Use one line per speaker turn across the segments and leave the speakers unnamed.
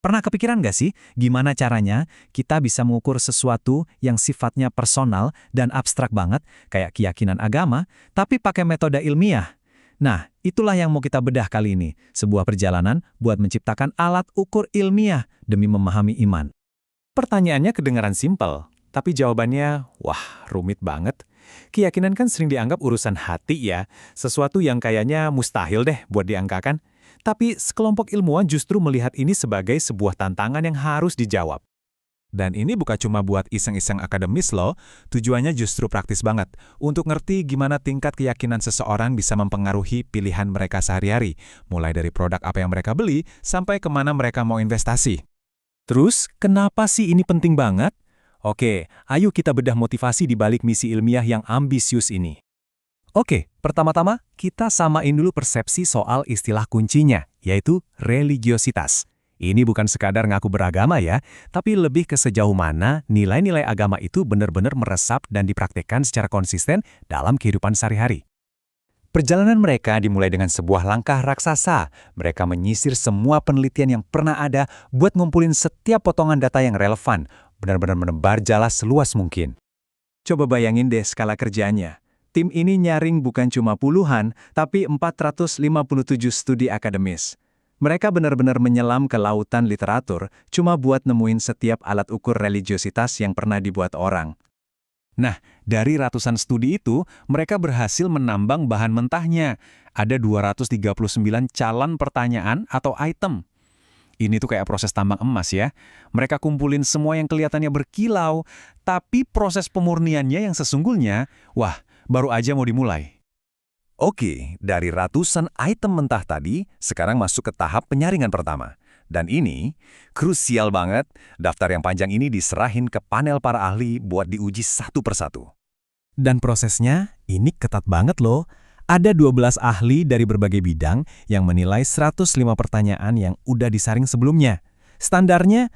Pernah kepikiran nggak sih gimana caranya kita bisa mengukur sesuatu yang sifatnya personal dan abstrak banget, kayak keyakinan agama, tapi pakai metode ilmiah? Nah, itulah yang mau kita bedah kali ini, sebuah perjalanan buat menciptakan alat ukur ilmiah demi memahami iman. Pertanyaannya kedengaran simpel, tapi jawabannya, wah, rumit banget. Keyakinan kan sering dianggap urusan hati ya, sesuatu yang kayaknya mustahil deh buat diangkakan. Tapi sekelompok ilmuwan justru melihat ini sebagai sebuah tantangan yang harus dijawab. Dan ini bukan cuma buat iseng-iseng akademis loh, tujuannya justru praktis banget, untuk ngerti gimana tingkat keyakinan seseorang bisa mempengaruhi pilihan mereka sehari-hari, mulai dari produk apa yang mereka beli, sampai kemana mereka mau investasi. Terus, kenapa sih ini penting banget? Oke, ayo kita bedah motivasi di balik misi ilmiah yang ambisius ini. Oke, pertama-tama kita samain dulu persepsi soal istilah kuncinya, yaitu religiositas. Ini bukan sekadar ngaku beragama ya, tapi lebih ke sejauh mana nilai-nilai agama itu benar-benar meresap dan dipraktikkan secara konsisten dalam kehidupan sehari-hari. Perjalanan mereka dimulai dengan sebuah langkah raksasa. Mereka menyisir semua penelitian yang pernah ada buat ngumpulin setiap potongan data yang relevan, benar-benar menebar jala seluas mungkin. Coba bayangin deh skala kerjanya. Tim ini nyaring bukan cuma puluhan, tapi 457 studi akademis. Mereka benar-benar menyelam ke lautan literatur cuma buat nemuin setiap alat ukur religiositas yang pernah dibuat orang. Nah, dari ratusan studi itu, mereka berhasil menambang bahan mentahnya. Ada 239 calon pertanyaan atau item. Ini tuh kayak proses tambang emas ya. Mereka kumpulin semua yang kelihatannya berkilau, tapi proses pemurniannya yang sesungguhnya, wah, baru aja mau dimulai. Oke, dari ratusan item mentah tadi, sekarang masuk ke tahap penyaringan pertama. Dan ini, krusial banget, daftar yang panjang ini diserahin ke panel para ahli buat diuji satu persatu. Dan prosesnya, ini ketat banget loh. Ada 12 ahli dari berbagai bidang yang menilai 105 pertanyaan yang udah disaring sebelumnya. Standarnya,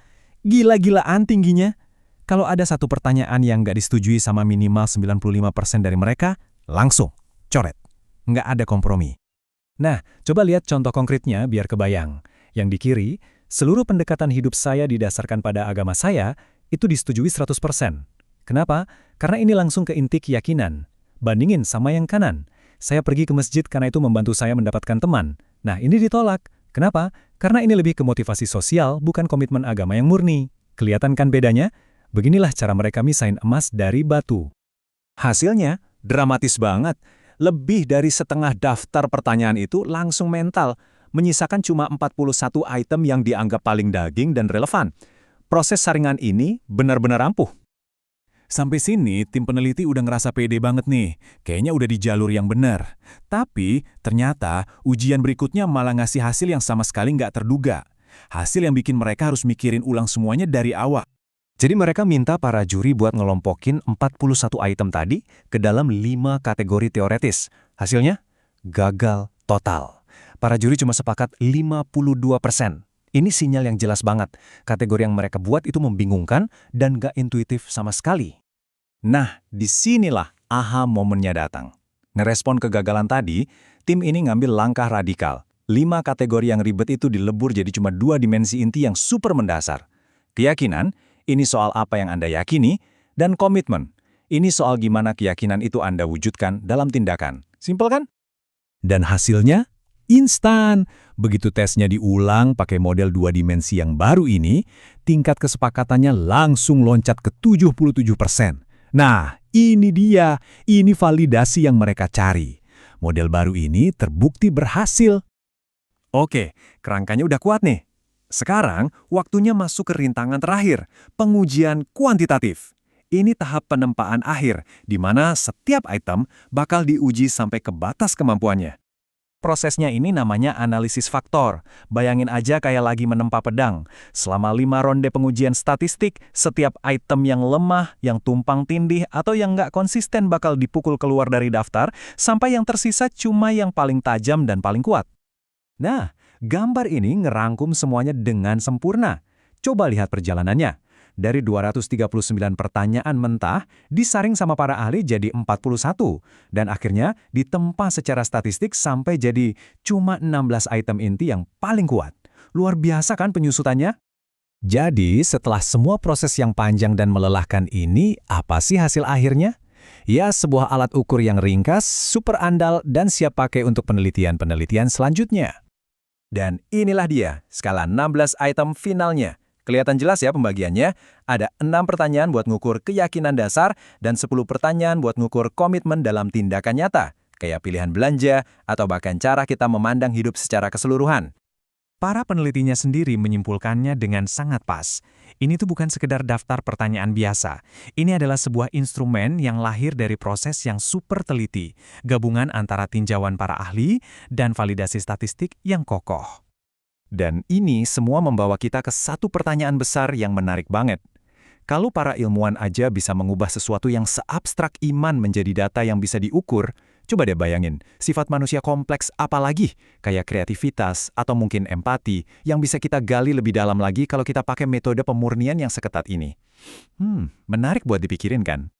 gila-gilaan tingginya. Kalau ada satu pertanyaan yang nggak disetujui sama minimal 95% dari mereka, langsung, coret. Nggak ada kompromi. Nah, coba lihat contoh konkretnya biar kebayang. Yang di kiri, seluruh pendekatan hidup saya didasarkan pada agama saya, itu disetujui 100%. Kenapa? Karena ini langsung ke inti keyakinan. Bandingin sama yang kanan. Saya pergi ke masjid karena itu membantu saya mendapatkan teman. Nah, ini ditolak. Kenapa? Karena ini lebih ke motivasi sosial, bukan komitmen agama yang murni. Kelihatan kan bedanya? Beginilah cara mereka misahin emas dari batu. Hasilnya dramatis banget. Lebih dari setengah daftar pertanyaan itu langsung mental, menyisakan cuma 41 item yang dianggap paling daging dan relevan. Proses saringan ini benar-benar ampuh. Sampai sini, tim peneliti udah ngerasa pede banget nih. Kayaknya udah di jalur yang benar. Tapi, ternyata ujian berikutnya malah ngasih hasil yang sama sekali nggak terduga. Hasil yang bikin mereka harus mikirin ulang semuanya dari awal. Jadi mereka minta para juri buat ngelompokin 41 item tadi ke dalam 5 kategori teoretis. Hasilnya, gagal total. Para juri cuma sepakat 52%. Ini sinyal yang jelas banget. Kategori yang mereka buat itu membingungkan dan gak intuitif sama sekali. Nah, disinilah aha momennya datang. Ngerespon kegagalan tadi, tim ini ngambil langkah radikal. 5 kategori yang ribet itu dilebur jadi cuma 2 dimensi inti yang super mendasar. Keyakinan, ini soal apa yang Anda yakini, dan komitmen. Ini soal gimana keyakinan itu Anda wujudkan dalam tindakan. Simpel kan? Dan hasilnya instan. Begitu tesnya diulang pakai model 2 dimensi yang baru ini, tingkat kesepakatannya langsung loncat ke 77%. Nah, ini dia. Ini validasi yang mereka cari. Model baru ini terbukti berhasil. Oke, kerangkanya udah kuat nih. Sekarang, waktunya masuk ke rintangan terakhir, pengujian kuantitatif. Ini tahap penempaan akhir, di mana setiap item bakal diuji sampai ke batas kemampuannya. Prosesnya ini namanya analisis faktor. Bayangin aja kayak lagi menempa pedang. Selama 5 ronde pengujian statistik, setiap item yang lemah, yang tumpang tindih, atau yang nggak konsisten bakal dipukul keluar dari daftar, sampai yang tersisa cuma yang paling tajam dan paling kuat. Nah, gambar ini ngerangkum semuanya dengan sempurna. Coba lihat perjalanannya. Dari 239 pertanyaan mentah, disaring sama para ahli jadi 41. Dan akhirnya ditempa secara statistik sampai jadi cuma 16 item inti yang paling kuat. Luar biasa kan penyusutannya? Jadi, setelah semua proses yang panjang dan melelahkan ini, apa sih hasil akhirnya? Ya, sebuah alat ukur yang ringkas, super andal, dan siap pakai untuk penelitian-penelitian selanjutnya. Dan inilah dia, skala 16 item finalnya. Kelihatan jelas ya pembagiannya, ada 6 pertanyaan buat ngukur keyakinan dasar dan 10 pertanyaan buat ngukur komitmen dalam tindakan nyata, kayak pilihan belanja atau bahkan cara kita memandang hidup secara keseluruhan. Para penelitinya sendiri menyimpulkannya dengan sangat pas. Ini tuh bukan sekedar daftar pertanyaan biasa. Ini adalah sebuah instrumen yang lahir dari proses yang super teliti, gabungan antara tinjauan para ahli dan validasi statistik yang kokoh. Dan ini semua membawa kita ke satu pertanyaan besar yang menarik banget. Kalau para ilmuwan aja bisa mengubah sesuatu yang seabstrak iman menjadi data yang bisa diukur, coba deh bayangin, sifat manusia kompleks apa lagi, kayak kreativitas atau mungkin empati, yang bisa kita gali lebih dalam lagi kalau kita pakai metode pemurnian yang seketat ini. Menarik buat dipikirin kan?